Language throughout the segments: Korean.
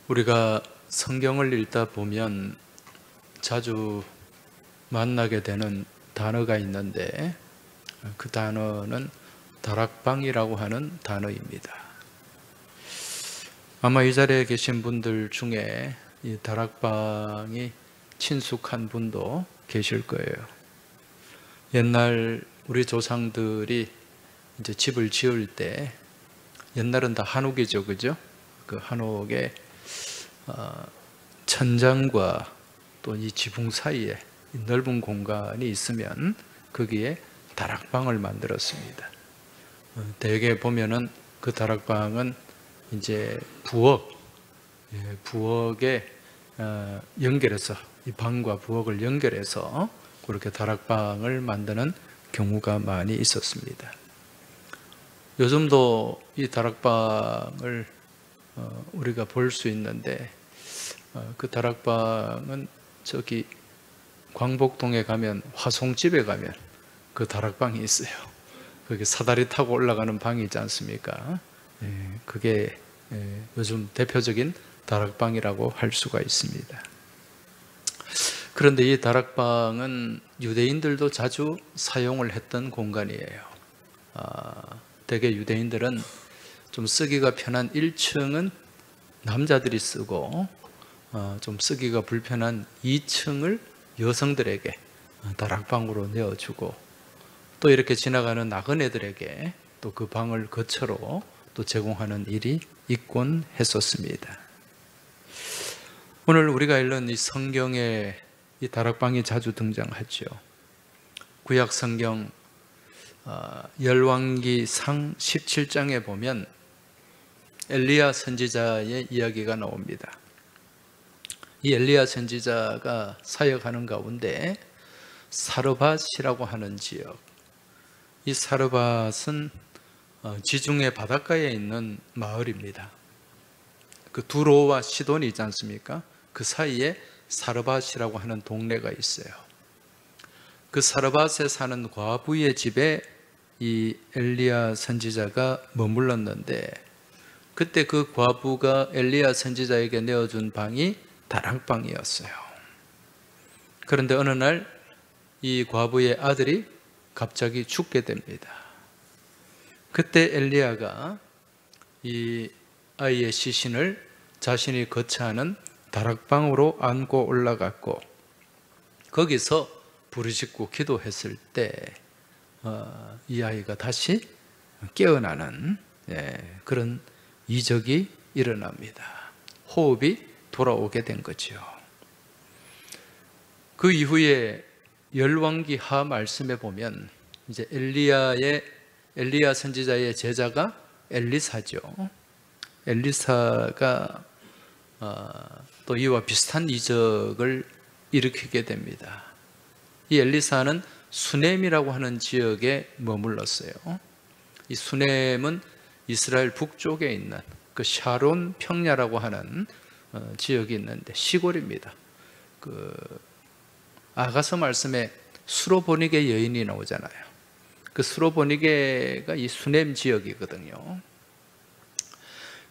우리가 성경을 읽다 보면 자주 만나게 되는 단어가 있는데 그 단어는 다락방이라고 하는 단어입니다. 아마 이 자리에 계신 분들 중에 이 다락방이 친숙한 분도 계실 거예요. 옛날 우리 조상들이 이제 집을 지을 때 옛날은 다 한옥이죠, 그죠? 그 한옥에 천장과 또 이 지붕 사이에 넓은 공간이 있으면 거기에 다락방을 만들었습니다. 대개 보면은 그 다락방은 이제 부엌에 연결해서 이 방과 부엌을 연결해서 그렇게 다락방을 만드는 경우가 많이 있었습니다. 요즘도 이 다락방을 우리가 볼 수 있는데 그 다락방은 저기 광복동에 가면 화송집에 가면 그 다락방이 있어요. 거기 사다리 타고 올라가는 방이 있지 않습니까? 그게 요즘 대표적인 다락방이라고 할 수가 있습니다. 그런데 이 다락방은 유대인들도 자주 사용을 했던 공간이에요. 대개 유대인들은 좀 쓰기가 편한 1층은 남자들이 쓰고 좀 쓰기가 불편한 2층을 여성들에게 다락방으로 내어주고 또 이렇게 지나가는 나그네들에게 또 그 방을 거처로 또 제공하는 일이 있곤 했었습니다. 오늘 우리가 읽는 이 성경에 이 다락방이 자주 등장하죠. 구약 성경 열왕기상 17장에 보면 엘리야 선지자의 이야기가 나옵니다. 이 엘리야 선지자가 사역하는 가운데 사르밧이라고 하는 지역, 이 사르밧은 지중해 바닷가에 있는 마을입니다. 그 두로와 시돈이 있지 않습니까? 그 사이에 사르밧이라고 하는 동네가 있어요. 그 사르밧에 사는 과부의 집에 이 엘리야 선지자가 머물렀는데 그때 그 과부가 엘리야 선지자에게 내어준 방이 다락방이었어요. 그런데 어느 날 이 과부의 아들이 갑자기 죽게 됩니다. 그때 엘리야가 이 아이의 시신을 자신이 거처하는 다락방으로 안고 올라갔고 거기서 부르짖고 기도했을 때 이 아이가 다시 깨어나는 그런 이적이 일어납니다. 호흡이 돌아오게 된 거죠. 그 이후에 열왕기하 말씀에 보면 이제 엘리야 선지자의 제자가 엘리사죠. 엘리사가 또 이와 비슷한 이적을 일으키게 됩니다. 이 엘리사는 수넴이라고 하는 지역에 머물렀어요. 이 수넴은 이스라엘 북쪽에 있는 그 샤론 평야라고 하는 지역이 있는데 시골입니다. 그 아가서 말씀에 수로보니게 여인이 나오잖아요. 그 수로보니게가 이 수넴 지역이거든요.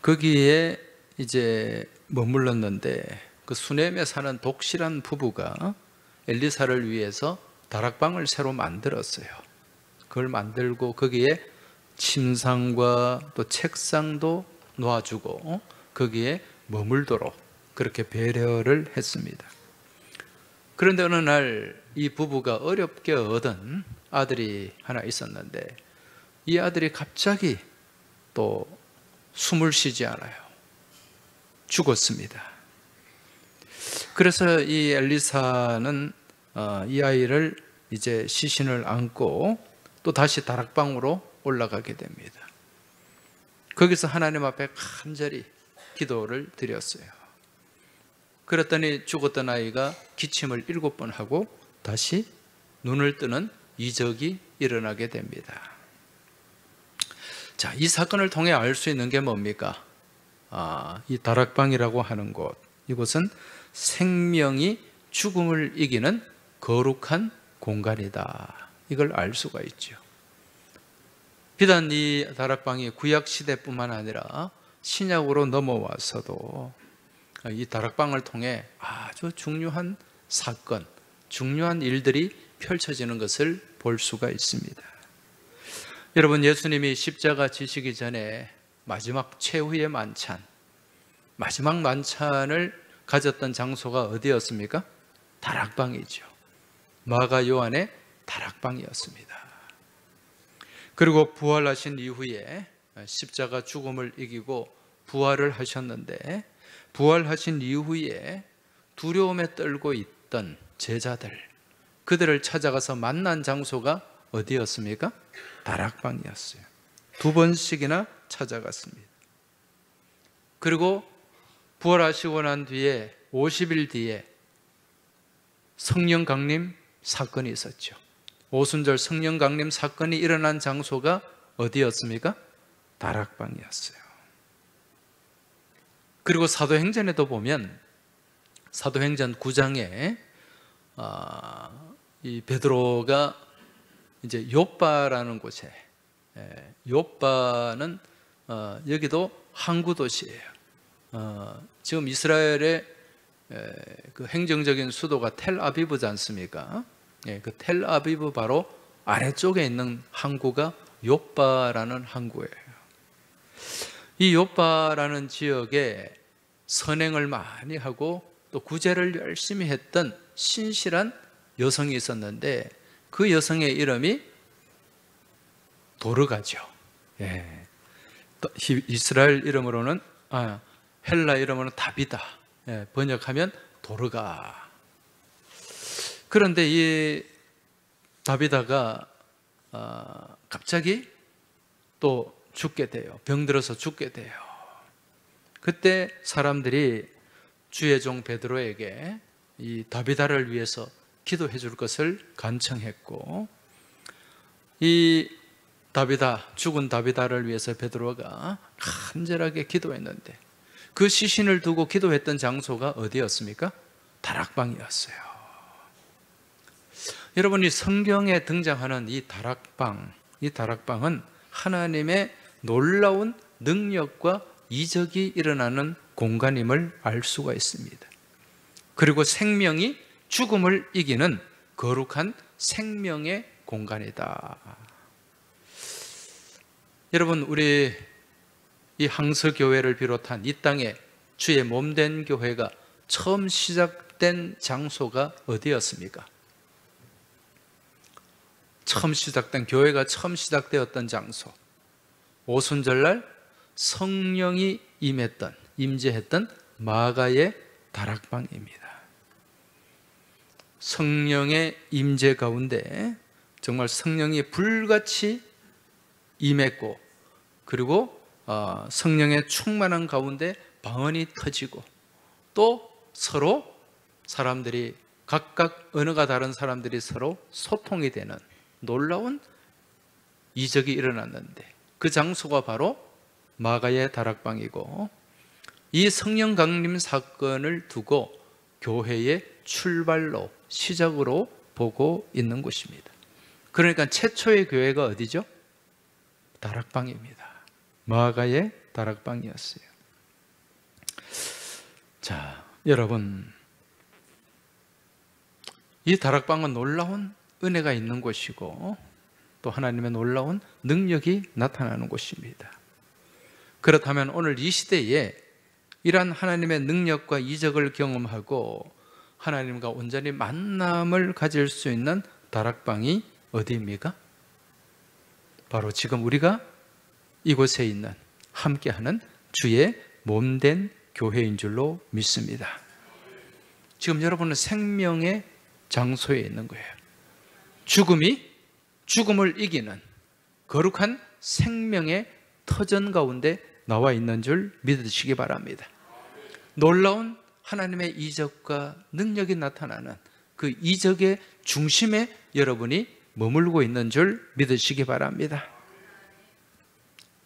거기에 이제 머물렀는데 그 수넴에 사는 독실한 부부가 엘리사를 위해서 다락방을 새로 만들었어요. 그걸 만들고 거기에 침상과 또 책상도 놓아주고 거기에 머물도록 그렇게 배려를 했습니다. 그런데 어느 날 이 부부가 어렵게 얻은 아들이 하나 있었는데 이 아들이 갑자기 또 숨을 쉬지 않아요. 죽었습니다. 그래서 이 엘리사는 이 아이를 이제 시신을 안고 또 다시 다락방으로 올라가게 됩니다. 거기서 하나님 앞에 간절히 기도를 드렸어요. 그랬더니 죽었던 아이가 기침을 7번 하고 다시 눈을 뜨는 이적이 일어나게 됩니다. 자, 이 사건을 통해 알 수 있는 게 뭡니까? 이 다락방이라고 하는 곳, 이곳은 생명이 죽음을 이기는 거룩한 공간이다. 이걸 알 수가 있죠. 비단 이 다락방이 구약 시대뿐만 아니라 신약으로 넘어와서도 이 다락방을 통해 아주 중요한 사건, 중요한 일들이 펼쳐지는 것을 볼 수가 있습니다. 여러분, 예수님이 십자가 지시기 전에 마지막 최후의 만찬, 마지막 만찬을 가졌던 장소가 어디였습니까? 다락방이죠. 마가 요한의 다락방이었습니다. 그리고 부활하신 이후에 십자가 죽음을 이기고 부활을 하셨는데, 부활하신 이후에 두려움에 떨고 있던 제자들, 그들을 찾아가서 만난 장소가 어디였습니까? 다락방이었어요. 2번씩이나 찾아갔습니다. 그리고 부활하시고 난 뒤에 50일 뒤에 성령 강림 사건이 있었죠. 오순절 성령 강림 사건이 일어난 장소가 어디였습니까? 다락방이었어요. 그리고 사도행전에도 보면 사도행전 9장에 이 베드로가 이제 욥바라는 곳에, 욥바는 여기도 항구 도시예요. 지금 이스라엘의 그 행정적인 수도가 텔아비브지 않습니까? 그 텔아비브 바로 아래쪽에 있는 항구가 욥바라는 항구예요. 이 욥바라는 지역에 선행을 많이 하고 또 구제를 열심히 했던 신실한 여성이 있었는데, 그 여성의 이름이 도르가죠. 이스라엘 이름으로는 헬라 이름으로는 다비다, 번역하면 도르가. 그런데 이 다비다가 갑자기 또 죽게 돼요. 병들어서 죽게 돼요. 그때 사람들이 주의 종 베드로에게 이 다비다를 위해서 기도해 줄 것을 간청했고, 이 다비다, 죽은 다비다를 위해서 베드로가 간절하게 기도했는데, 그 시신을 두고 기도했던 장소가 어디였습니까? 다락방이었어요. 여러분, 이 성경에 등장하는 이 다락방은 하나님의 놀라운 능력과 이적이 일어나는 공간임을 알 수가 있습니다. 그리고 생명이 죽음을 이기는 거룩한 생명의 공간이다. 여러분, 우리 이 항서교회를 비롯한 이 땅에 주의 몸된 교회가 처음 시작된 장소가 어디였습니까? 교회가 처음 시작되었던 장소, 오순절날 성령이 임재했던 마가의 다락방입니다. 성령의 임재 가운데 정말 성령이 불같이 임했고, 그리고 성령의 충만한 가운데 방언이 터지고, 또 서로 사람들이 각각 언어가 다른 사람들이 서로 소통이 되는 놀라운 이적이 일어났는데, 그 장소가 바로 마가의 다락방이고, 이 성령 강림 사건을 두고 교회의 출발로, 시작으로 보고 있는 곳입니다. 그러니까 최초의 교회가 어디죠? 다락방입니다. 마가의 다락방이었어요. 자, 여러분, 이 다락방은 놀라운 은혜가 있는 곳이고, 또 하나님의 놀라운 능력이 나타나는 곳입니다. 그렇다면 오늘 이 시대에 이러한 하나님의 능력과 이적을 경험하고 하나님과 온전히 만남을 가질 수 있는 다락방이 어디입니까? 바로 지금 우리가 이곳에 있는, 함께하는 주의 몸된 교회인 줄로 믿습니다. 지금 여러분은 생명의 장소에 있는 거예요. 죽음을 이기는 거룩한 생명의 터전 가운데 나와 있는 줄 믿으시기 바랍니다. 놀라운 하나님의 이적과 능력이 나타나는 그 이적의 중심에 여러분이 머물고 있는 줄 믿으시기 바랍니다.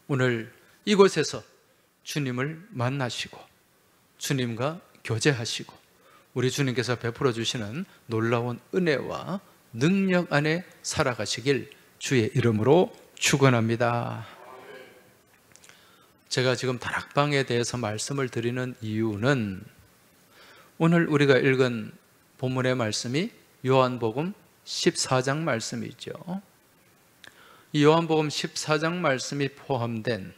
오늘 이곳에서 주님을 만나시고 주님과 교제하시고 우리 주님께서 베풀어 주시는 놀라운 은혜와 능력 안에 살아가시길 주의 이름으로 축원합니다. 제가 지금 다락방에 대해서 말씀을 드리는 이유는 오늘 우리가 읽은 본문의 말씀이 요한복음 14장 말씀이죠. 이 요한복음 14장 말씀이 포함된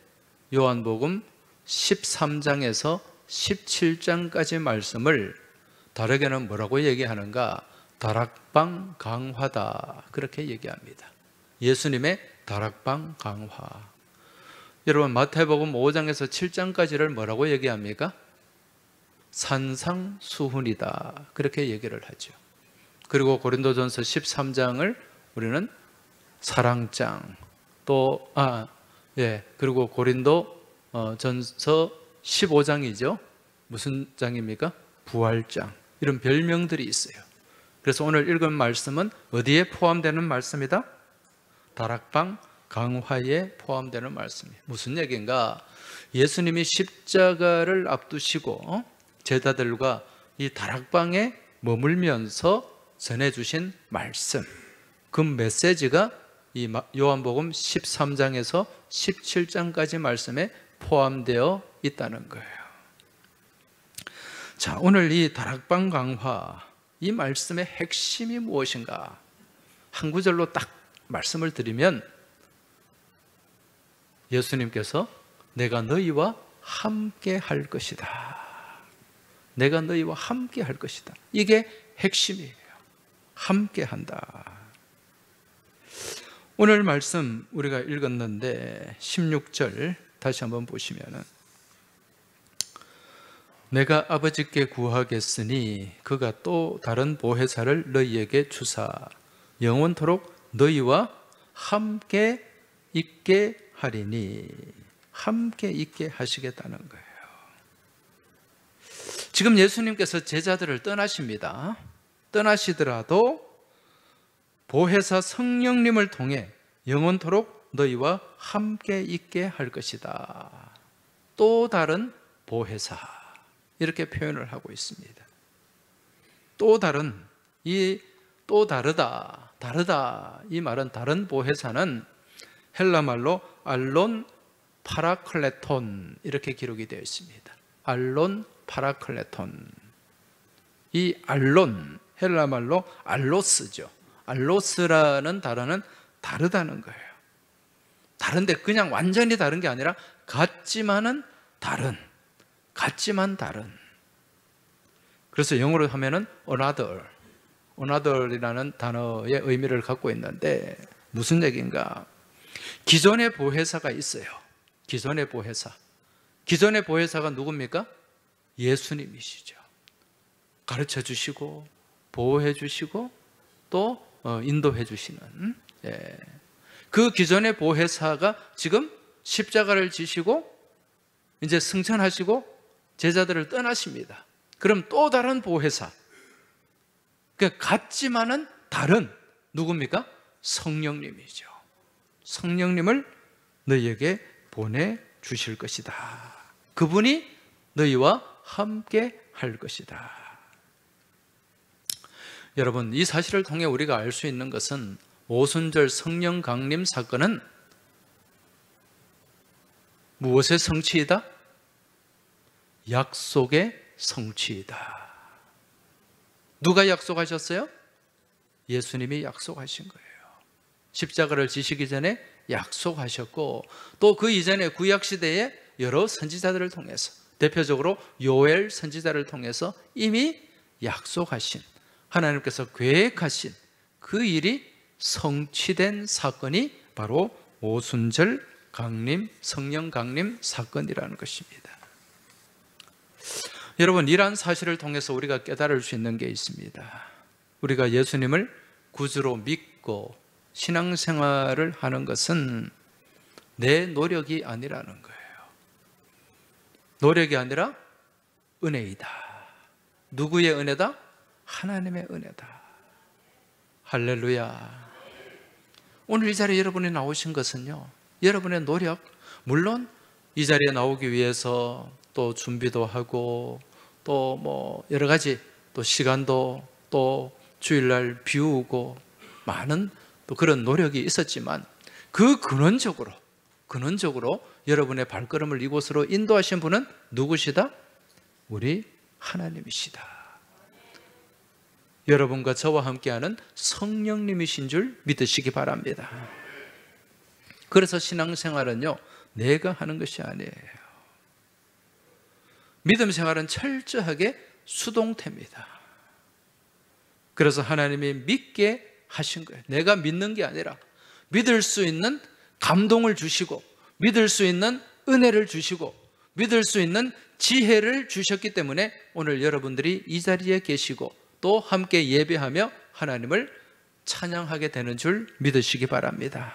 요한복음 13장에서 17장까지 말씀을 다르게는 뭐라고 얘기하는가? 다락방 강화다, 그렇게 얘기합니다. 예수님의 다락방 강화. 여러분, 마태복음 5장에서 7장까지를 뭐라고 얘기합니까? 산상수훈이다, 그렇게 얘기를 하죠. 그리고 고린도전서 13장을 우리는 사랑장, 또 그리고 고린도전서 15장이죠. 무슨 장입니까? 부활장. 이런 별명들이 있어요. 그래서 오늘 읽은 말씀은 어디에 포함되는 말씀이다? 다락방 강화에 포함되는 말씀이에요. 무슨 얘기인가? 예수님이 십자가를 앞두시고 제자들과 이 다락방에 머물면서 전해주신 말씀, 그 메시지가 이 요한복음 13장에서 17장까지 말씀에 포함되어 있다는 거예요. 자, 오늘 이 다락방 강화, 이 말씀의 핵심이 무엇인가? 한 구절로 딱 말씀을 드리면, 예수님께서 내가 너희와 함께 할 것이다. 내가 너희와 함께 할 것이다. 이게 핵심이에요. 함께 한다. 오늘 말씀 우리가 읽었는데 16절 다시 한번 보시면은, 내가 아버지께 구하겠으니 그가 또 다른 보혜사를 너희에게 주사 영원토록 너희와 함께 있게 하리니, 함께 있게 하시겠다는 거예요. 지금 예수님께서 제자들을 떠나십니다. 떠나시더라도 보혜사 성령님을 통해 영원토록 너희와 함께 있게 할 것이다. 또 다른 보혜사, 이렇게 표현을 하고 있습니다. 또 다른, 이 또 다르다, 다르다, 이 말은 다른 보혜사는 헬라 말로 알론 파라클레톤, 이렇게 기록이 되어 있습니다. 알론 파라클레톤. 이 알론, 헬라 말로 알로스죠. 알로스라는 단어는 다르다는 거예요. 다른데 그냥 완전히 다른 게 아니라 같지만은 다른, 같지만 다른. 그래서 영어로 하면은 another이라는 단어의 의미를 갖고 있는데, 무슨 얘기인가? 기존의 보혜사가 있어요. 기존의 보혜사. 기존의 보혜사가 누굽니까? 예수님이시죠. 가르쳐 주시고 보호해 주시고 또 인도해 주시는, 그 기존의 보혜사가 지금 십자가를 지시고 이제 승천하시고 제자들을 떠나십니다. 그럼 또 다른 보혜사, 그러니까 같지만은 다른, 누굽니까? 성령님이죠. 성령님을 너희에게 보내주실 것이다. 그분이 너희와 함께 할 것이다. 여러분, 이 사실을 통해 우리가 알 수 있는 것은 오순절 성령 강림 사건은 무엇의 성취이다? 약속의 성취이다. 누가 약속하셨어요? 예수님이 약속하신 거예요. 십자가를 지시기 전에 약속하셨고, 또 그 이전에 구약시대에 여러 선지자들을 통해서, 대표적으로 요엘 선지자를 통해서 이미 약속하신, 하나님께서 계획하신 그 일이 성취된 사건이 바로 오순절 강림, 성령 강림 사건이라는 것입니다. 여러분, 이러한 사실을 통해서 우리가 깨달을 수 있는 게 있습니다. 우리가 예수님을 구주로 믿고 신앙생활을 하는 것은 내 노력이 아니라는 거예요. 노력이 아니라 은혜이다. 누구의 은혜다? 하나님의 은혜다. 할렐루야. 오늘 이 자리에 여러분이 나오신 것은요, 여러분의 노력, 물론 이 자리에 나오기 위해서 또 준비도 하고 또 여러 가지 또 시간도 또 주일날 비우고 많은 또 그런 노력이 있었지만, 그 근원적으로 여러분의 발걸음을 이곳으로 인도하신 분은 누구시다? 우리 하나님이시다. 여러분과 저와 함께하는 성령님이신 줄 믿으시기 바랍니다. 그래서 신앙생활은요, 내가 하는 것이 아니에요. 믿음 생활은 철저하게 수동태입니다. 그래서 하나님이 믿게 하신 거예요. 내가 믿는 게 아니라 믿을 수 있는 감동을 주시고, 믿을 수 있는 은혜를 주시고, 믿을 수 있는 지혜를 주셨기 때문에 오늘 여러분들이 이 자리에 계시고 또 함께 예배하며 하나님을 찬양하게 되는 줄 믿으시기 바랍니다.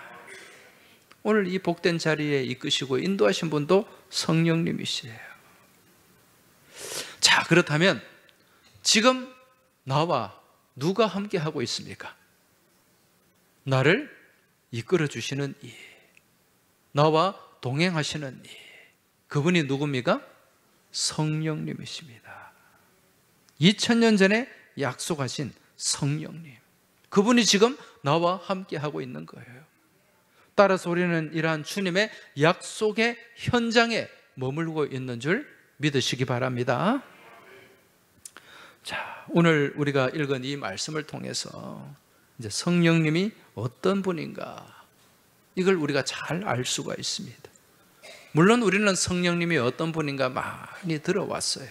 오늘 이 복된 자리에 이끄시고 인도하신 분도 성령님이시에요. 자, 그렇다면 지금 나와 누가 함께 하고 있습니까? 나를 이끌어 주시는 이, 나와 동행하시는 이, 그분이 누굽니까? 성령님이십니다. 2000년 전에 약속하신 성령님, 그분이 지금 나와 함께 하고 있는 거예요. 따라서 우리는 이러한 주님의 약속의 현장에 머물고 있는 줄 믿으시기 바랍니다. 자, 오늘 우리가 읽은 이 말씀을 통해서 이제 성령님이 어떤 분인가, 이걸 우리가 잘 알 수가 있습니다. 물론 우리는 성령님이 어떤 분인가 많이 들어왔어요.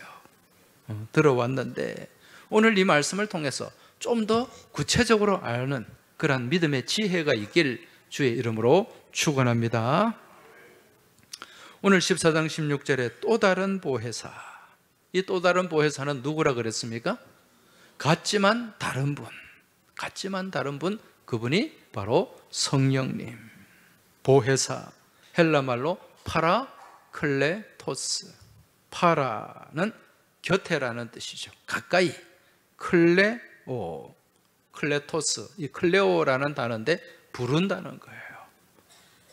들어왔는데 오늘 이 말씀을 통해서 좀 더 구체적으로 아는 그런 믿음의 지혜가 있길 주의 이름으로 축원합니다. 오늘 14장 16절에 또 다른 보혜사, 이 또 다른 보혜사는 누구라 그랬습니까? 같지만 다른 분, 같지만 다른 분, 그분이 바로 성령님. 보혜사, 헬라말로 파라클레토스. 파라는 곁에라는 뜻이죠. 가까이. 클레오, 클레토스, 이 클레오라는 단어인데 부른다는 거예요.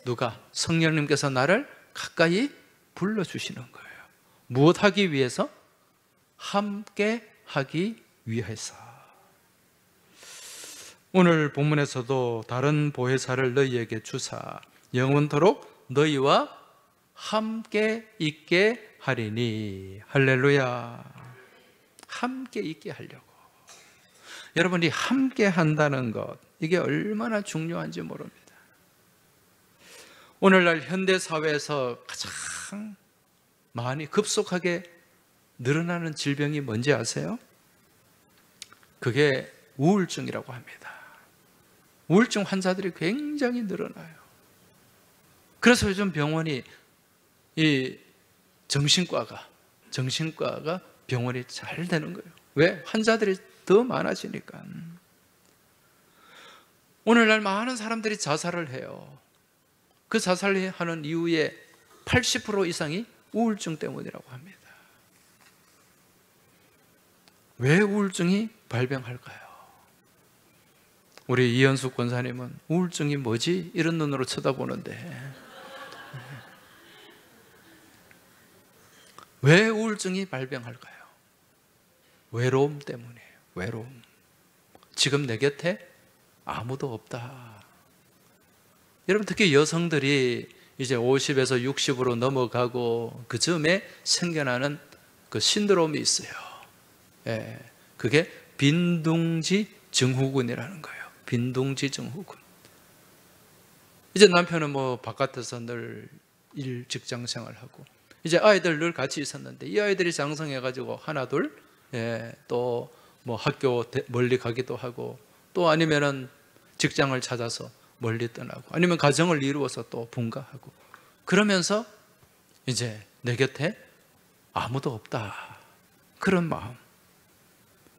누가? 성령님께서 나를 가까이 불러주시는 거예요. 무엇 하기 위해서? 함께 하기 위해서. 오늘 본문에서도 다른 보혜사를 너희에게 주사 영원토록 너희와 함께 있게 하리니. 할렐루야. 함께 있게 하려고. 여러분이 함께 한다는 것, 이게 얼마나 중요한지 모릅니다. 오늘날 현대사회에서 가장 많이 급속하게 늘어나는 질병이 뭔지 아세요? 그게 우울증이라고 합니다. 우울증 환자들이 굉장히 늘어나요. 그래서 요즘 병원이, 이 정신과가 병원이 잘 되는 거예요. 왜? 환자들이 더 많아지니까. 오늘날 많은 사람들이 자살을 해요. 그 자살하는 이유의 80% 이상이 우울증 때문이라고 합니다. 왜 우울증이 발병할까요? 우리 이현숙 권사님은 우울증이 뭐지? 이런 눈으로 쳐다보는데 왜 우울증이 발병할까요? 외로움 때문이에요. 외로움. 지금 내 곁에 아무도 없다. 여러분, 특히 여성들이 이제 50에서 60으로 넘어가고 그 즈음에 생겨나는 그 신드롬이 있어요. 예, 그게 빈둥지 증후군이라는 거예요. 빈둥지 증후군. 이제 남편은 뭐 바깥에서 늘 일, 직장 생활하고, 이제 아이들 늘 같이 있었는데 이 아이들이 장성해가지고 하나 둘, 예, 또 뭐 학교 멀리 가기도 하고, 또 아니면은 직장을 찾아서 멀리 떠나고, 아니면 가정을 이루어서 또 분가하고, 그러면서 이제 내 곁에 아무도 없다, 그런 마음,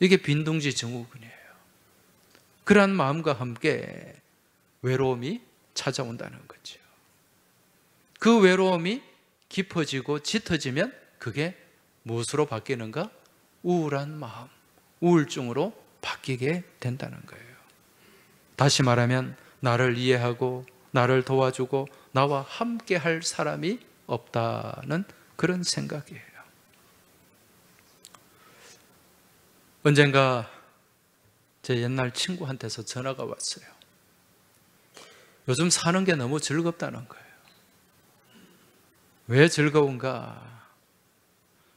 이게 빈둥지 증후군이에요. 그러한 마음과 함께 외로움이 찾아온다는 거죠. 그 외로움이 깊어지고 짙어지면 그게 무엇으로 바뀌는가? 우울한 마음, 우울증으로 바뀌게 된다는 거예요. 다시 말하면 나를 이해하고 나를 도와주고 나와 함께 할 사람이 없다는 그런 생각이에요. 언젠가 제 옛날 친구한테서 전화가 왔어요. 요즘 사는 게 너무 즐겁다는 거예요. 왜 즐거운가?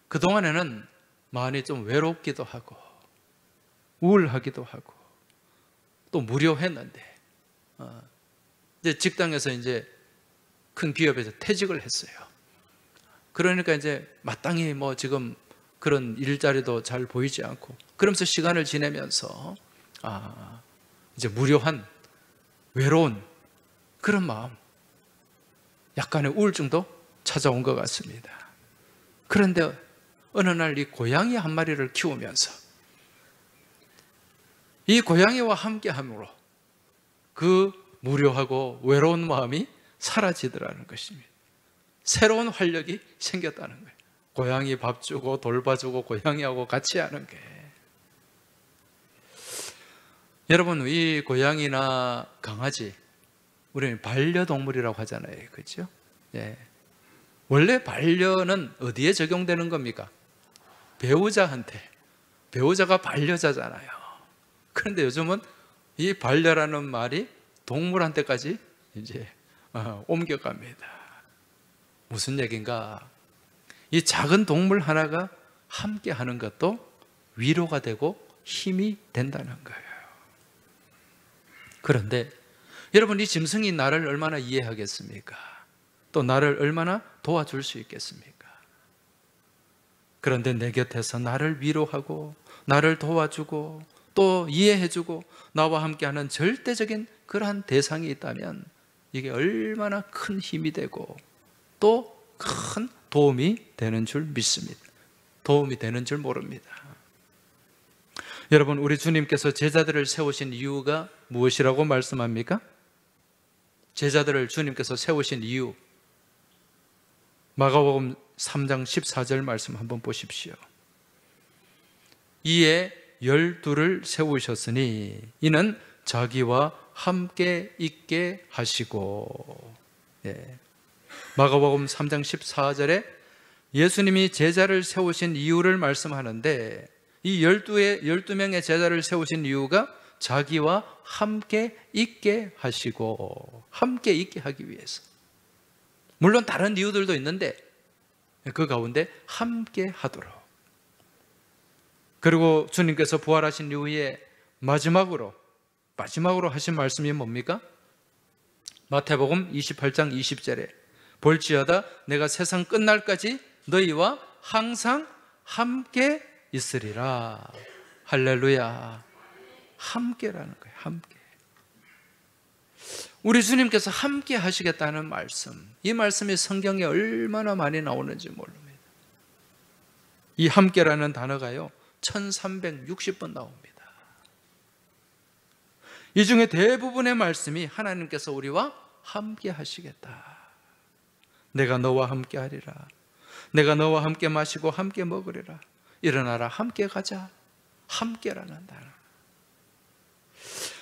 그동안에는 많이 좀 외롭기도 하고 우울하기도 하고 또 무료했는데 이제 직장에서 이제 큰 기업에서 퇴직을 했어요. 그러니까 이제 마땅히 뭐 지금 그런 일자리도 잘 보이지 않고 그러면서 시간을 지내면서 이제 무료한 외로운 그런 마음, 약간의 우울증도 찾아온 것 같습니다. 그런데 어느 날 이 고양이 한 마리를 키우면서 이 고양이와 함께함으로 그 무료하고 외로운 마음이 사라지더라는 것입니다. 새로운 활력이 생겼다는 거예요. 고양이 밥 주고 돌봐주고 고양이하고 같이 하는 게. 여러분, 이 고양이나 강아지, 우리는 반려동물이라고 하잖아요. 그렇죠? 예. 원래 반려는 어디에 적용되는 겁니까? 배우자한테. 배우자가 반려자잖아요. 그런데 요즘은 이 반려라는 말이 동물한테까지 이제 옮겨갑니다. 무슨 얘기인가? 이 작은 동물 하나가 함께 하는 것도 위로가 되고 힘이 된다는 거예요. 그런데 여러분, 이 짐승이 나를 얼마나 이해하겠습니까? 또 나를 얼마나 도와줄 수 있겠습니까? 그런데 내 곁에서 나를 위로하고 나를 도와주고 또 이해해주고 나와 함께하는 절대적인 그러한 대상이 있다면 이게 얼마나 큰 힘이 되고 또 큰 도움이 되는 줄 믿습니다. 도움이 되는 줄 모릅니다. 여러분, 우리 주님께서 제자들을 세우신 이유가 무엇이라고 말씀합니까? 제자들을 주님께서 세우신 이유, 마가복음 3장 14절 말씀 한번 보십시오. 이에 12를 세우셨으니 이는 자기와 함께 있게 하시고. 마가복음 3장 14절에 예수님이 제자를 세우신 이유를 말씀하는데 이 12명의 제자를 세우신 이유가 자기와 함께 있게 하시고, 함께 있게 하기 위해서. 물론 다른 이유들도 있는데 그 가운데 함께 하도록. 그리고 주님께서 부활하신 이후에 마지막으로 하신 말씀이 뭡니까? 마태복음 28장 20절에 볼지어다 내가 세상 끝날까지 너희와 항상 함께 있으리라. 할렐루야. 함께라는 거예요. 함께. 우리 주님께서 함께 하시겠다는 말씀, 이 말씀이 성경에 얼마나 많이 나오는지 모릅니다. 이 함께라는 단어가요 1360번 나옵니다. 이 중에 대부분의 말씀이 하나님께서 우리와 함께 하시겠다. 내가 너와 함께 하리라. 내가 너와 함께 마시고 함께 먹으리라. 일어나라, 함께 가자. 함께라는 단어.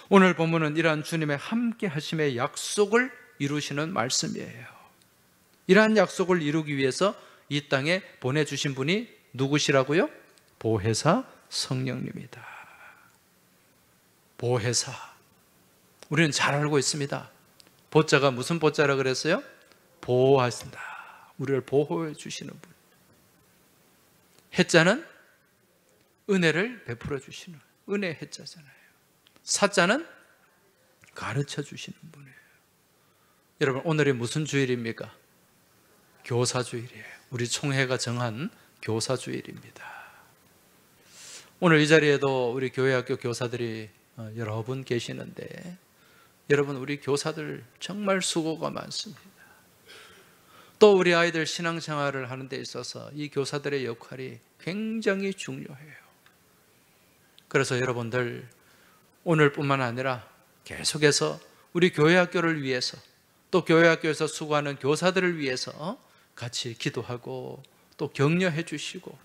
오늘 본문은 이러한 주님의 함께 하심의 약속을 이루시는 말씀이에요. 이러한 약속을 이루기 위해서 이 땅에 보내주신 분이 누구시라고요? 보혜사 성령님이다. 보혜사. 우리는 잘 알고 있습니다. 보자가 무슨 보자라 그랬어요? 보호하신다. 우리를 보호해 주시는 분. 해자는 은혜를 베풀어 주시는 은혜 해자잖아요. 사자는 가르쳐 주시는 분이에요. 여러분, 오늘이 무슨 주일입니까? 교사주일이에요. 우리 총회가 정한 교사주일입니다. 오늘 이 자리에도 우리 교회학교 교사들이 여러 분 계시는데, 여러분, 우리 교사들 정말 수고가 많습니다. 또 우리 아이들 신앙생활을 하는 데 있어서 이 교사들의 역할이 굉장히 중요해요. 그래서 여러분들 오늘뿐만 아니라 계속해서 우리 교회학교를 위해서, 또 교회학교에서 수고하는 교사들을 위해서 같이 기도하고 또 격려해 주시고,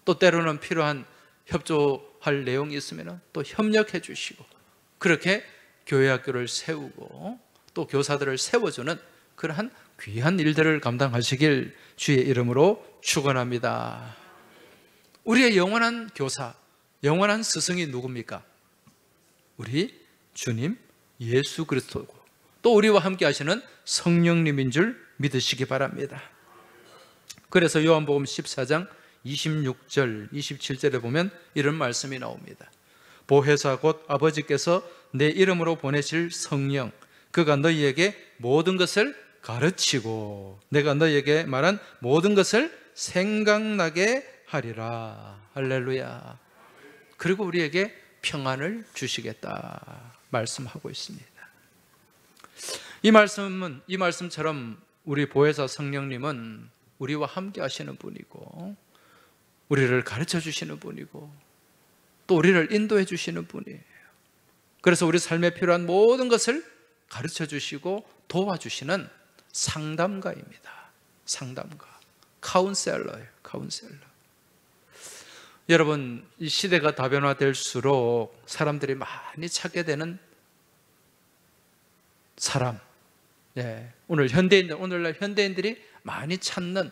또 때로는 필요한 협조할 내용이 있으면 또 협력해 주시고, 그렇게 교회학교를 세우고 또 교사들을 세워주는 그러한 귀한 일들을 감당하시길 주의 이름으로 축원합니다. 우리의 영원한 교사, 영원한 스승이 누굽니까? 우리 주님 예수 그리스도고, 또 우리와 함께 하시는 성령님인 줄 믿으시기 바랍니다. 그래서 요한복음 14장 26절, 27절에 보면 이런 말씀이 나옵니다. 보혜사 곧 아버지께서 내 이름으로 보내실 성령, 그가 너희에게 모든 것을 가르치고 내가 너희에게 말한 모든 것을 생각나게 하리라. 할렐루야. 그리고 우리에게 평안을 주시겠다 말씀하고 있습니다. 이 말씀처럼 우리 보혜사 성령님은 우리와 함께 하시는 분이고, 우리를 가르쳐 주시는 분이고, 또 우리를 인도해 주시는 분이에요. 그래서 우리 삶에 필요한 모든 것을 가르쳐 주시고 도와주시는 상담가입니다. 상담가, 카운셀러예요. 카운셀러. 여러분, 이 시대가 다변화될수록 사람들이 많이 찾게 되는 사람, 오늘날 현대인들이 많이 찾는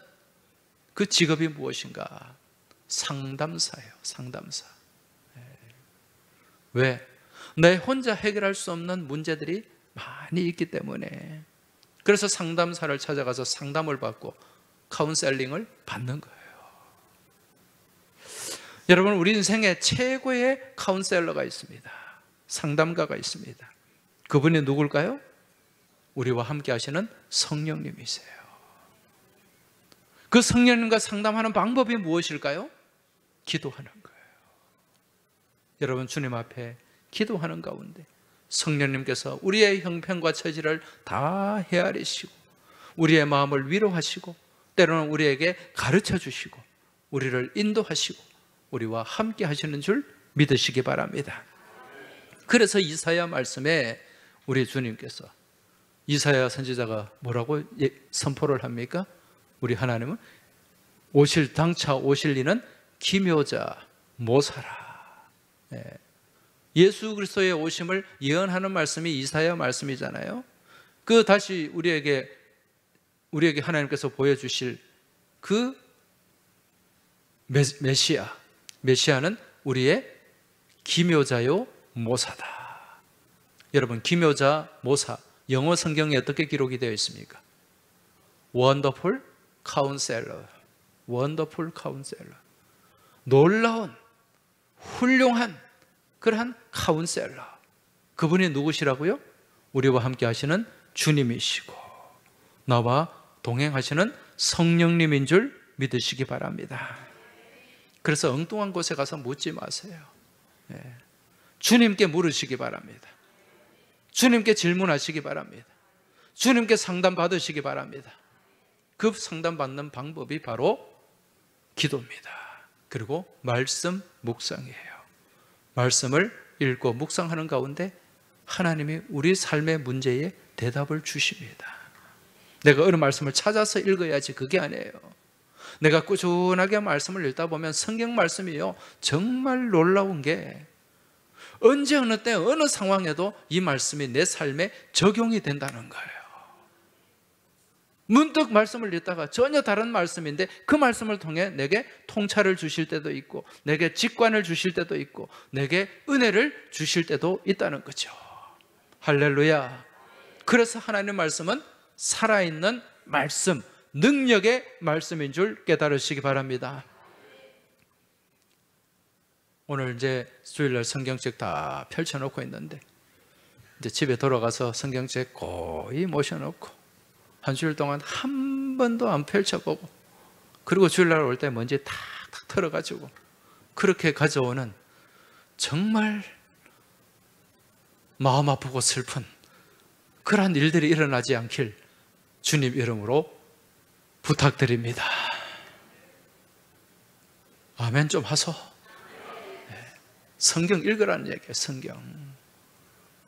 그 직업이 무엇인가? 상담사예요. 상담사. 왜? 내 혼자 해결할 수 없는 문제들이 많이 있기 때문에. 그래서 상담사를 찾아가서 상담을 받고 카운셀링을 받는 거예요. 여러분, 우리 인생에 최고의 카운셀러가 있습니다. 상담가가 있습니다. 그분이 누굴까요? 우리와 함께 하시는 성령님이세요. 그 성령님과 상담하는 방법이 무엇일까요? 기도하는 거예요. 여러분, 주님 앞에 기도하는 가운데 성령님께서 우리의 형편과 처지를 다 헤아리시고 우리의 마음을 위로하시고 때로는 우리에게 가르쳐 주시고 우리를 인도하시고 우리와 함께 하시는 줄 믿으시기 바랍니다. 그래서 이사야 말씀에 우리 주님께서, 이사야 선지자가 뭐라고 선포를 합니까? 우리 하나님은 장차 오실 이는 기묘자 모사라. 예수 그리스도의 오심을 예언하는 말씀이 이사야 말씀이잖아요. 그 다시 우리에게 하나님께서 보여주실 그 메시아는 우리의 기묘자요 모사다. 여러분, 기묘자 모사, 영어 성경에 어떻게 기록이 되어 있습니까? Wonderful Counselor. Wonderful Counselor. 놀라운, 훌륭한 그러한 카운셀러. 그분이 누구시라고요? 우리와 함께 하시는 주님이시고 나와 동행하시는 성령님인 줄 믿으시기 바랍니다. 그래서 엉뚱한 곳에 가서 묻지 마세요. 주님께 물으시기 바랍니다. 주님께 질문하시기 바랍니다. 주님께 상담 받으시기 바랍니다. 그 상담 받는 방법이 바로 기도입니다. 그리고 말씀 묵상이에요. 말씀을 읽고 묵상하는 가운데 하나님이 우리 삶의 문제에 대답을 주십니다. 내가 어느 말씀을 찾아서 읽어야지 그게 아니에요. 내가 꾸준하게 말씀을 읽다 보면 성경 말씀이요, 정말 놀라운 게 언제 어느 때 어느 상황에도 이 말씀이 내 삶에 적용이 된다는 거예요. 문득 말씀을 읽다가 전혀 다른 말씀인데 그 말씀을 통해 내게 통찰을 주실 때도 있고 내게 직관을 주실 때도 있고 내게 은혜를 주실 때도 있다는 거죠. 할렐루야. 그래서 하나님의 말씀은 살아있는 말씀, 능력의 말씀인 줄 깨달으시기 바랍니다. 오늘 이제 주일날 성경책 다 펼쳐놓고 있는데 이제 집에 돌아가서 성경책 거의 모셔놓고 한 주일 동안 한 번도 안 펼쳐보고 그리고 주일날 올 때 먼지 탁탁 털어가지고 그렇게 가져오는 정말 마음 아프고 슬픈 그러한 일들이 일어나지 않길 주님 이름으로 부탁드립니다. 아멘 좀 하소. 성경 읽으라는 얘기예요. 성경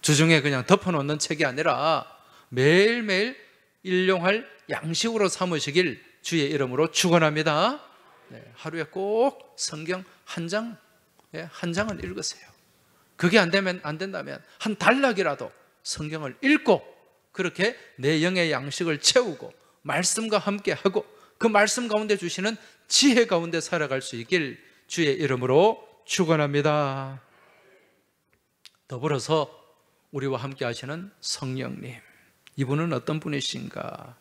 주중에 그냥 덮어놓는 책이 아니라 매일매일 일용할 양식으로 삼으시길 주의 이름으로 축원합니다. 하루에 꼭 성경 한 장은 읽으세요. 그게 안 된다면 한 단락이라도 성경을 읽고 그렇게 내 영의 양식을 채우고 말씀과 함께 하고 그 말씀 가운데 주시는 지혜 가운데 살아갈 수 있길 주의 이름으로 축원합니다. 더불어서 우리와 함께 하시는 성령님, 이분은 어떤 분이신가?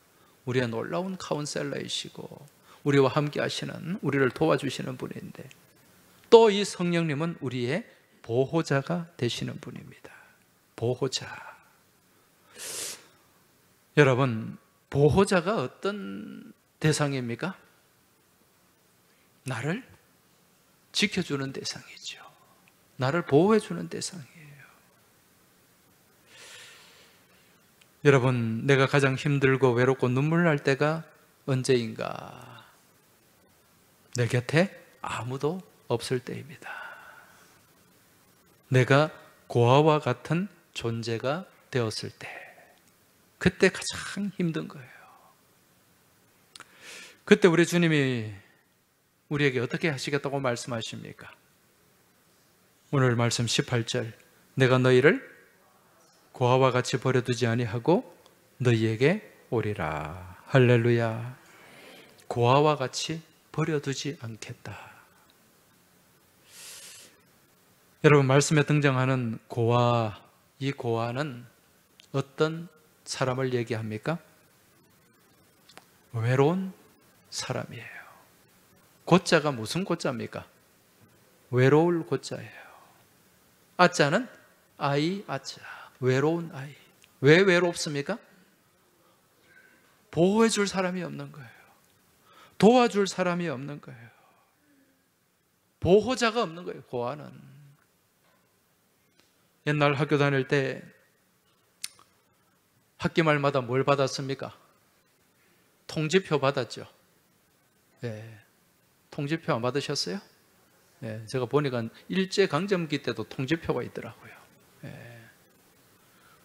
우리의 놀라운 카운셀러이시고 우리와 함께 하시는, 우리를 도와주시는 분인데 또 이 성령님은 우리의 보호자가 되시는 분입니다. 보호자. 여러분, 보호자가 어떤 대상입니까? 나를 지켜주는 대상이죠. 나를 보호해주는 대상이에요. 여러분, 내가 가장 힘들고 외롭고 눈물 날 때가 언제인가? 내 곁에 아무도 없을 때입니다. 내가 고아와 같은 존재가 되었을 때, 그때 가장 힘든 거예요. 그때 우리 주님이 우리에게 어떻게 하시겠다고 말씀하십니까? 오늘 말씀 18절, 내가 너희를 고아와 같이 버려두지 아니하고 너희에게 오리라. 할렐루야. 고아와 같이 버려두지 않겠다. 여러분, 말씀에 등장하는 고아, 이 고아는 어떤 사람을 얘기합니까? 외로운 사람이에요. 고자가 무슨 고자입니까? 외로울 고자예요. 아자는 아이, 아자. 외로운 아이. 왜 외롭습니까? 보호해줄 사람이 없는 거예요. 도와줄 사람이 없는 거예요. 보호자가 없는 거예요, 고아는. 옛날 학교 다닐 때 학기 말마다 뭘 받았습니까? 통지표 받았죠. 네. 통지표 안 받으셨어요? 네. 제가 보니까 일제강점기 때도 통지표가 있더라고요. 네.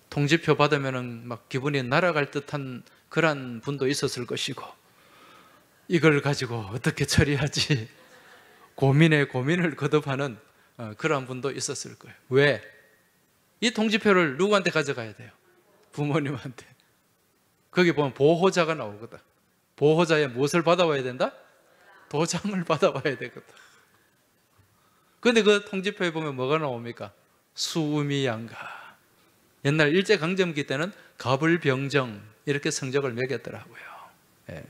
통지표 받으면 막 기분이 날아갈 듯한 그런 분도 있었을 것이고, 이걸 가지고 어떻게 처리하지 고민에 고민을 거듭하는 그런 분도 있었을 거예요. 왜? 이 통지표를 누구한테 가져가야 돼요? 부모님한테. 거기 보면 보호자가 나오거든. 보호자의 무엇을 받아와야 된다? 도장을 받아와야 되거든. 그런데 그 통지표에 보면 뭐가 나옵니까? 수미양가. 옛날 일제강점기 때는 가불병정 이렇게 성적을 매겼더라고요. 예.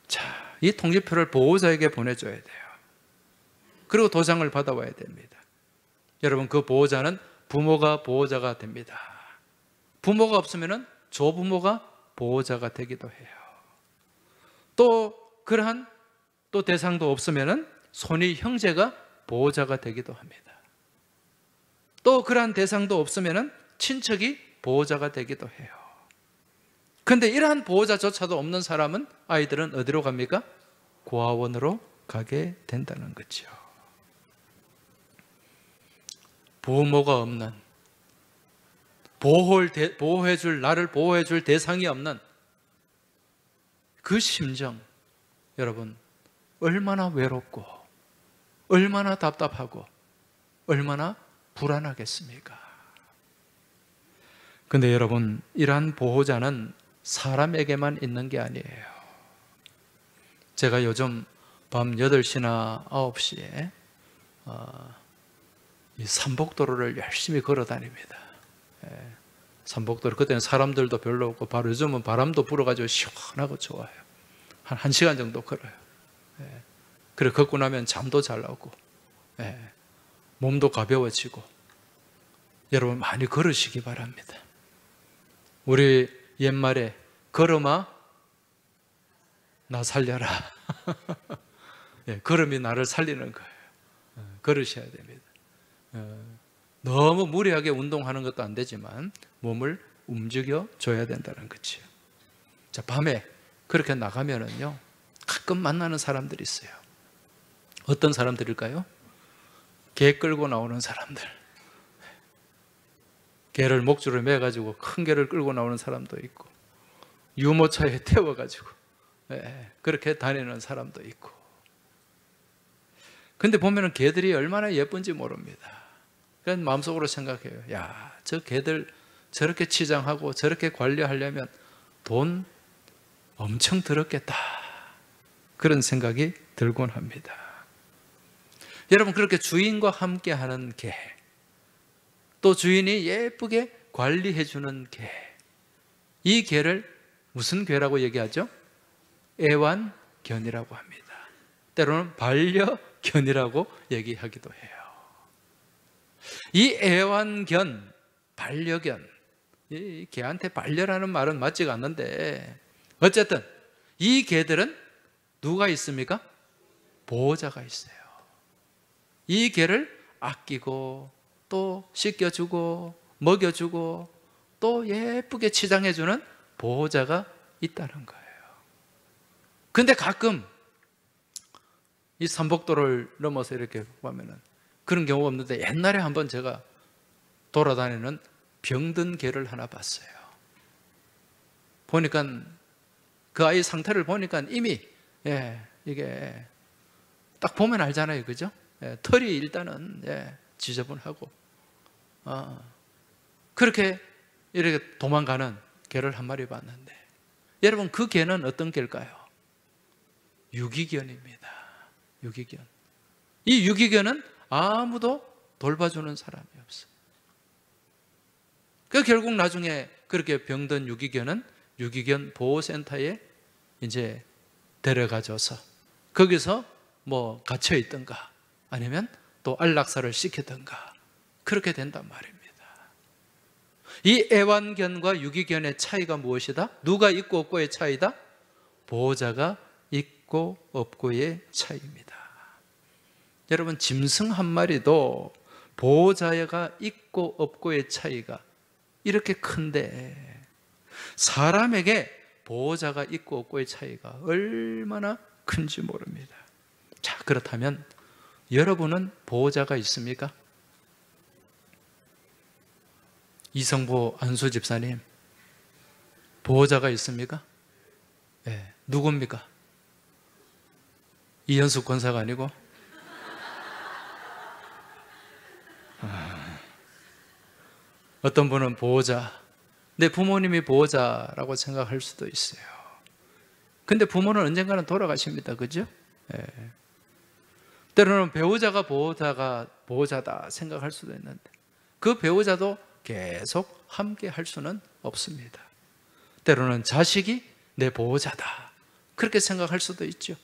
자, 이 통지표를 보호자에게 보내줘야 돼요. 그리고 도장을 받아와야 됩니다. 여러분, 그 보호자는 부모가 보호자가 됩니다. 부모가 없으면 조부모가 보호자가 되기도 해요. 또 그러한 또 대상도 없으면 손위 형제가 보호자가 되기도 합니다. 또 그러한 대상도 없으면 친척이 보호자가 되기도 해요. 그런데 이러한 보호자조차도 없는 사람은, 아이들은 어디로 갑니까? 고아원으로 가게 된다는 거죠. 부모가 없는, 나를 보호해줄 대상이 없는 그 심정, 여러분, 얼마나 외롭고 얼마나 답답하고 얼마나 불안하겠습니까? 근데 여러분, 이러한 보호자는 사람에게만 있는 게 아니에요. 제가 요즘 밤 8시나 9시에 이 삼복도로를 열심히 걸어 다닙니다. 삼복도로, 그때는 사람들도 별로 없고, 바로 요즘은 바람도 불어가지고 시원하고 좋아요. 한 1시간 정도 걸어요. 그래 걷고 나면 잠도 잘 나고, 몸도 가벼워지고. 여러분, 많이 걸으시기 바랍니다. 우리 옛말에 걸음아 나 살려라. 걸음이 나를 살리는 거예요. 걸으셔야 됩니다. 너무 무리하게 운동하는 것도 안 되지만 몸을 움직여 줘야 된다는 거죠. 자, 밤에 그렇게 나가면은요, 가끔 만나는 사람들이 있어요. 어떤 사람들일까요? 개 끌고 나오는 사람들. 개를 목줄을 매가지고 큰 개를 끌고 나오는 사람도 있고, 유모차에 태워가지고 그렇게 다니는 사람도 있고. 근데 보면은 개들이 얼마나 예쁜지 모릅니다. 그래서 마음속으로 생각해요. 야, 저 개들 저렇게 치장하고 저렇게 관리하려면 돈 엄청 들었겠다. 그런 생각이 들곤 합니다. 여러분, 그렇게 주인과 함께 하는 개, 또 주인이 예쁘게 관리해주는 개, 이 개를 무슨 개라고 얘기하죠? 애완견이라고 합니다. 때로는 반려견이라고 얘기하기도 해요. 이 애완견, 반려견, 이 개한테 반려라는 말은 맞지가 않는데 어쨌든 이 개들은 누가 있습니까? 보호자가 있어요. 이 개를 아끼고 또 씻겨주고 먹여주고 또 예쁘게 치장해주는 보호자가 있다는 거예요. 근데 가끔 이 삼복도를 넘어서 이렇게 보면은 그런 경우가 없는데 옛날에 한번 제가 돌아다니는 병든 개를 하나 봤어요. 보니까 그 아이 상태를 보니까 이미 이게 딱 보면 알잖아요, 그죠? 털이 일단은 지저분하고 그렇게 이렇게 도망가는 개를 한 마리 봤는데 여러분 그 개는 어떤 개일까요? 유기견입니다. 유기견. 이 유기견은 아무도 돌봐주는 사람이 없어요. 그 결국 나중에 그렇게 병든 유기견은 유기견 보호센터에 이제 데려가줘서 거기서 뭐 갇혀 있던가 아니면 또 안락사를 시키던가 그렇게 된단 말입니다. 이 애완견과 유기견의 차이가 무엇이다? 누가 있고 없고의 차이다? 보호자가 있고 없고의 차이입니다. 여러분 짐승 한 마리도 보호자가 있고 없고의 차이가 이렇게 큰데 사람에게 보호자가 있고 없고의 차이가 얼마나 큰지 모릅니다. 자, 그렇다면 여러분은 보호자가 있습니까? 이성보 안수 집사님 보호자가 있습니까? 네. 누굽니까? 이현숙 권사가 아니고 어떤 분은 보호자, 내 부모님이 보호자라고 생각할 수도 있어요. 근데 부모는 언젠가는 돌아가십니다. 그죠? 네. 때로는 배우자가 보호자다 생각할 수도 있는데 그 배우자도 계속 함께 할 수는 없습니다. 때로는 자식이 내 보호자다 그렇게 생각할 수도 있죠.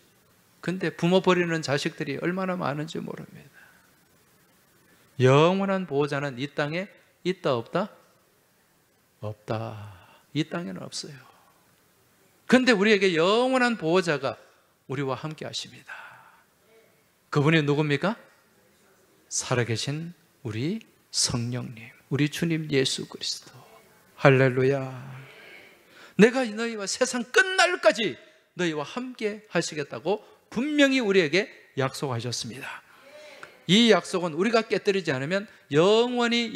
근데 부모 버리는 자식들이 얼마나 많은지 모릅니다. 영원한 보호자는 이 땅에 있다 없다? 없다. 이 땅에는 없어요. 근데 우리에게 영원한 보호자가 우리와 함께 하십니다. 그분이 누굽니까? 살아계신 우리 성령님, 우리 주님 예수 그리스도. 할렐루야. 내가 너희와 세상 끝날까지 너희와 함께 하시겠다고 분명히 우리에게 약속하셨습니다. 이 약속은 우리가 깨뜨리지 않으면 영원히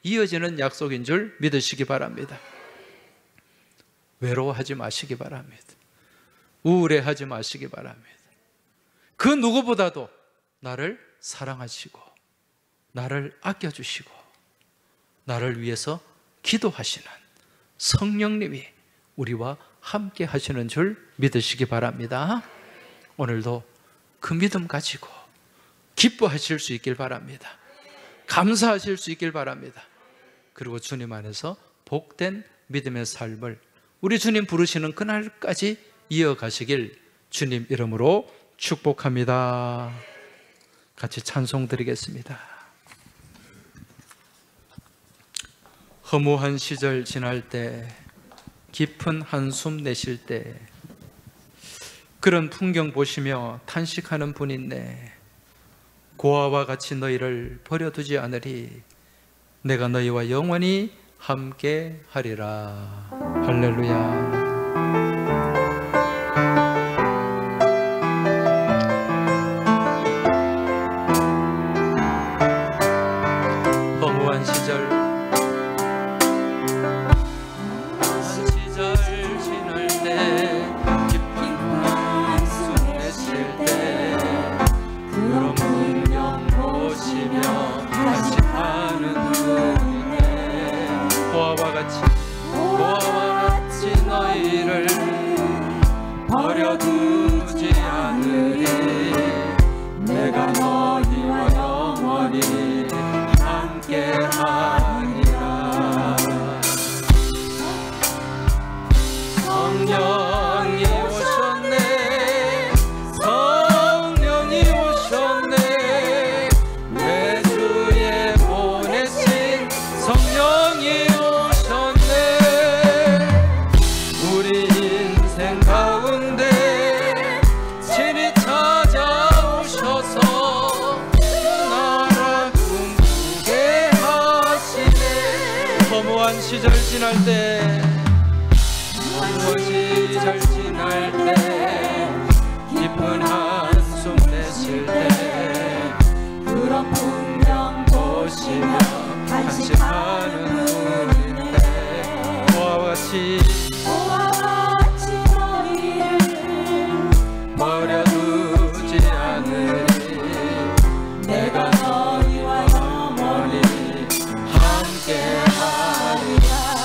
이어지는 약속인 줄 믿으시기 바랍니다. 외로워하지 마시기 바랍니다. 우울해하지 마시기 바랍니다. 그 누구보다도 나를 사랑하시고 나를 아껴주시고 나를 위해서 기도하시는 성령님이 우리와 함께 하시는 줄 믿으시기 바랍니다. 오늘도 그 믿음 가지고 기뻐하실 수 있길 바랍니다. 감사하실 수 있길 바랍니다. 그리고 주님 안에서 복된 믿음의 삶을 우리 주님 부르시는 그날까지 이어가시길 주님 이름으로 축복합니다. 같이 찬송 드리겠습니다. 허무한 시절 지날 때, 깊은 한숨 내쉴 때 그런 풍경 보시며 탄식하는 분 있네. 고아와 같이 너희를 버려두지 않으리. 내가 너희와 영원히 함께 하리라. 할렐루야. 허무한 시절 지날 때, 깊은 한숨 내쉴 때 그런 풍경 보시며 탄식하는 분이네. 고아와 같이 너희 어려운 시절 지날 때, 어려운 시절 지날 때, 깊은 한숨 내쉴 때, 그런 풍경 보시며 간식하는 분인데, 보아와 같이 너희를 버려두지 않으리. 내가 너희와 영원히 함께하리라.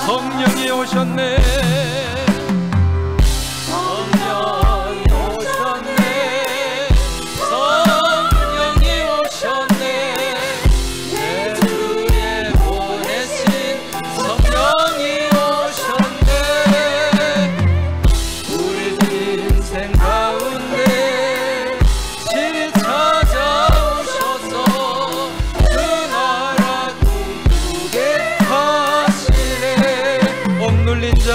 성령이 오셨네. 성령이 오셨네. 성령이 오셨네. 내 주에 보내신 성령이 오셨네. 우리 인생 가운데 친히 찾아오셔서 그 나라 꿈꾸게 하시네. 억눌린 자,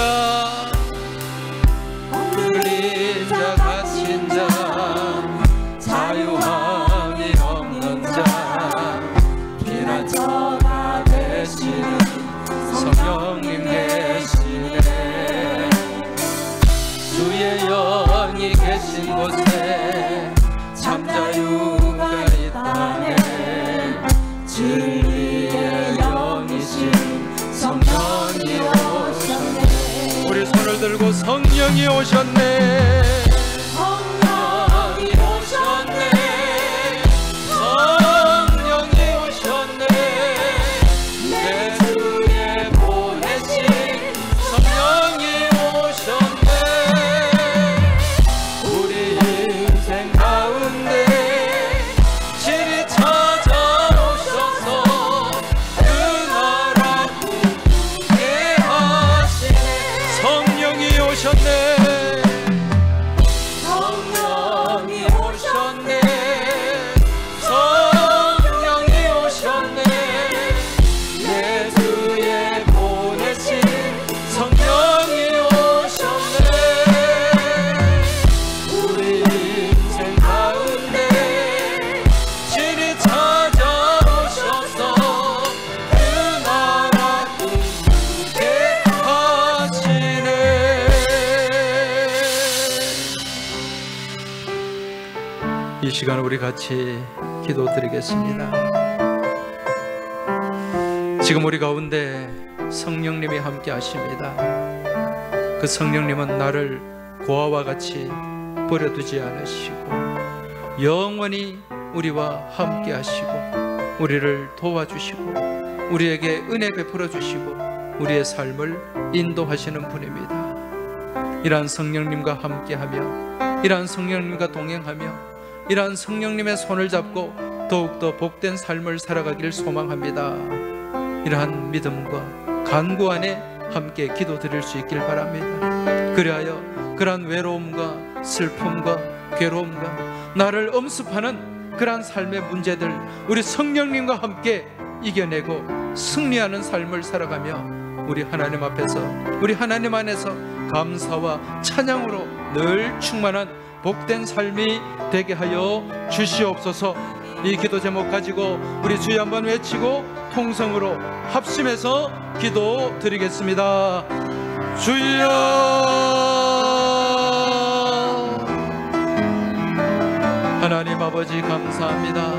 억눌린 자, 갇힌 자, 자유함이 없는 자, 피난처가 되시는 성령님 계시네. 주의 영이 계신 곳에 참 자유가 있다네. 진리의 영이신 성령이 오셨네. 우리 손을 들고 성령이 오셨네. 성령이 오셨네. 성령이 오셨네. 내 주에 보내신 성령이 오셨네. 우리 인생 가운데 친히 찾아오셔서 그 나라 꿈꾸게 하시네. 성령이 오셨네. 성령이 오셨네. 성령이 오셨네. 내 주에 보내신 성령이 오셨네. 우리 인생 가운데 친히 찾아오셔서 그 나라 꿈꾸게 하시네. 이 시간 우리 같이 기도드리겠습니다. 지금 우리 가운데 성령님이 함께 하십니다. 그 성령님은 나를 고아와 같이 버려두지 않으시고 영원히 우리와 함께 하시고 우리를 도와주시고 우리에게 은혜 베풀어 주시고 우리의 삶을 인도하시는 분입니다. 이러한 성령님과 함께하며 이러한 성령님과 동행하며 이러한 성령님의 손을 잡고 더욱더 복된 삶을 살아가기를 소망합니다. 이러한 믿음과 간구 안에 함께 기도드릴 수 있길 바랍니다. 그리하여 그러한 외로움과 슬픔과 괴로움과 나를 엄습하는 그러한 삶의 문제들 우리 성령님과 함께 이겨내고 승리하는 삶을 살아가며 우리 하나님 앞에서 우리 하나님 안에서 감사와 찬양으로 늘 충만한 복된 삶이 되게 하여 주시옵소서. 이 기도 제목 가지고 우리 주여 한번 외치고 통성으로 합심해서 기도 드리겠습니다. 주여. 하나님 아버지 감사합니다.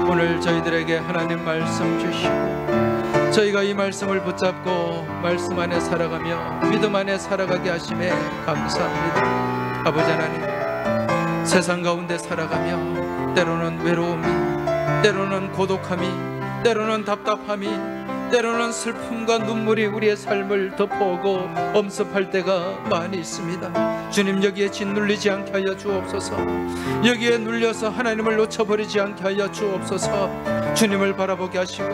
오늘 저희들에게 하나님 말씀 주시고 저희가 이 말씀을 붙잡고 말씀 안에 살아가며 믿음 안에 살아가게 하심에 감사합니다. 아버지 하나님, 세상 가운데 살아가며 때로는 외로움이, 때로는 고독함이, 때로는 답답함이, 때로는 슬픔과 눈물이 우리의 삶을 덮어오고 엄습할 때가 많이 있습니다. 주님, 여기에 짓눌리지 않게 하여 주옵소서. 여기에 눌려서 하나님을 놓쳐버리지 않게 하여 주옵소서. 주님을 바라보게 하시고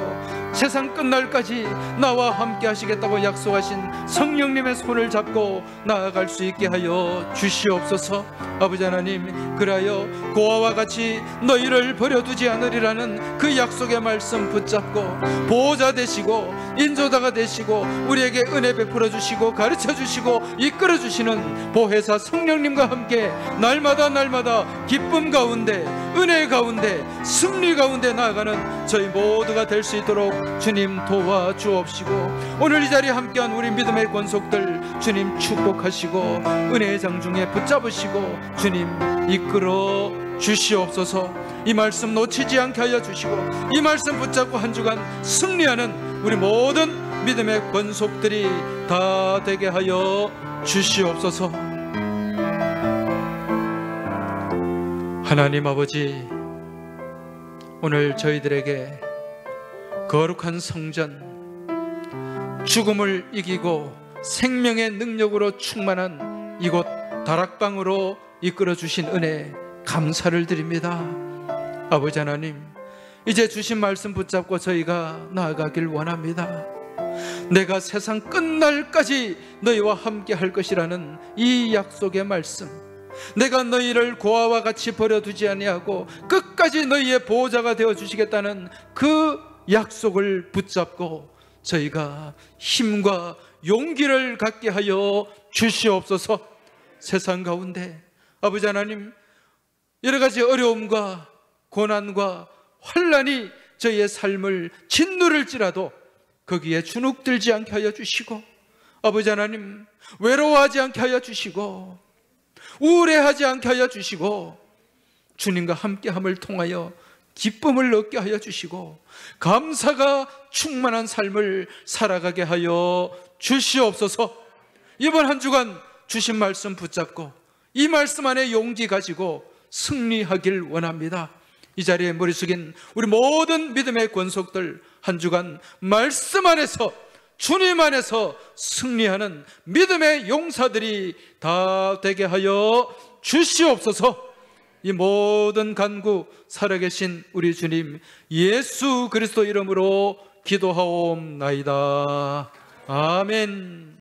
세상 끝날까지 나와 함께 하시겠다고 약속하신 성령님의 손을 잡고 나아갈 수 있게 하여 주시옵소서. 아버지 하나님, 그리하여 고아와 같이 너희를 버려두지 않으리라는 그 약속의 말씀 붙잡고 보호자 되시고 인도자가 되시고 우리에게 은혜 베풀어 주시고 가르쳐 주시고 이끌어 주시는 보혜사 성령님과 함께 날마다 기쁨 가운데 은혜 가운데 승리 가운데 나아가는 저희 모두가 될 수 있도록 주님 도와주옵시고, 오늘 이 자리에 함께한 우리 믿음의 권속들 주님 축복하시고 은혜의 장중에 붙잡으시고 주님 이끌어 주시옵소서. 이 말씀 놓치지 않게 하여 주시고 이 말씀 붙잡고 한 주간 승리하는 우리 모든 믿음의 권속들이 다 되게 하여 주시옵소서. 하나님 아버지, 오늘 저희들에게 거룩한 성전, 죽음을 이기고 생명의 능력으로 충만한 이곳 다락방으로 이끌어 주신 은혜 감사를 드립니다. 아버지 하나님, 이제 주신 말씀 붙잡고 저희가 나아가길 원합니다. 내가 세상 끝날까지 너희와 함께 할 것이라는 이 약속의 말씀, 내가 너희를 고아와 같이 버려두지 아니하고 끝까지 너희의 보호자가 되어주시겠다는 그 약속을 붙잡고 저희가 힘과 용기를 갖게 하여 주시옵소서. 세상 가운데 아버지 하나님, 여러 가지 어려움과 고난과 환난이 저희의 삶을 짓누를지라도 거기에 주눅들지 않게 하여 주시고, 아버지 하나님 외로워하지 않게 하여 주시고 우울해하지 않게 하여 주시고 주님과 함께함을 통하여 기쁨을 얻게 하여 주시고 감사가 충만한 삶을 살아가게 하여 주시옵소서. 이번 한 주간 주신 말씀 붙잡고 이 말씀 안에 용기 가지고 승리하길 원합니다. 이 자리에 머리 숙인 우리 모든 믿음의 권속들 한 주간 말씀 안에서 주님 안에서 승리하는 믿음의 용사들이 다 되게 하여 주시옵소서. 이 모든 간구 살아계신 우리 주님 예수 그리스도 이름으로 기도하옵나이다. 아멘.